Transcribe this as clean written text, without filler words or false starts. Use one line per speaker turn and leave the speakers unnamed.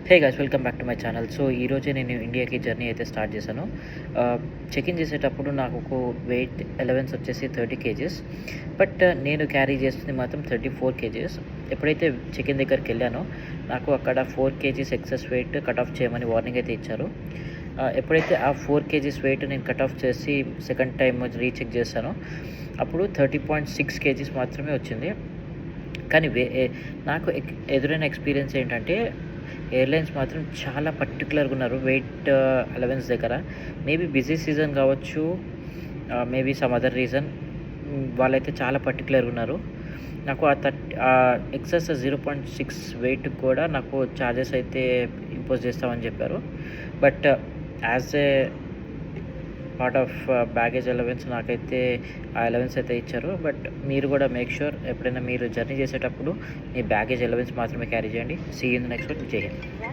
Hey guys, welcome back to my channel. So ఈరోజే నేను ఇండియాకి జర్నీ అయితే స్టార్ట్ చేశాను. చెక్ ఇన్ చేసేటప్పుడు నాకు ఒక వెయిట్ అలవెన్స్ వచ్చేసి 30 కేజీస్, బట్ నేను క్యారీ చేస్తుంది మాత్రం 34 కేజీస్. ఎప్పుడైతే చెక్ ఇన్ దగ్గరికి వెళ్ళానో నాకు అక్కడ 4 kgs excess white cut off చేయమని వార్నింగ్ అయితే ఇచ్చారు. ఎప్పుడైతే ఆ 4 కేజీస్ వెయిట్ నేను కట్ ఆఫ్ చేసి సెకండ్ టైం రీచెక్ చేశానో అప్పుడు 30.6 కేజీస్ మాత్రమే వచ్చింది. కానీ నాకు ఎదురైన ఎక్స్పీరియన్స్ ఏంటంటే ఎయిర్లైన్స్ మాత్రం చాలా పర్టికులర్గా ఉన్నారు వెయిట్ అలవెన్స్ దగ్గర. మేబీ బిజీ సీజన్ కావచ్చు, మేబీ సమ్ అదర్ రీజన్, వాళ్ళైతే చాలా పర్టికులర్గా ఉన్నారు. నాకు ఆ ఎక్సెస్ 0.6 వెయిట్ కూడా నాకు ఛార్జెస్ అయితే ఇంపోజ్ చేస్తామని చెప్పారు. But as a part of baggage allowance నాకైతే ఆ అలవెన్స్ అయితే ఇచ్చారు. బట్ మీరు కూడా మేక్ ష్యూర్ ఎప్పుడైనా మీరు జర్నీ చేసేటప్పుడు మీ బ్యాగేజ్ అలవెన్స్ మాత్రమే క్యారీ చేయండి. See you in the next one. జై హింద్.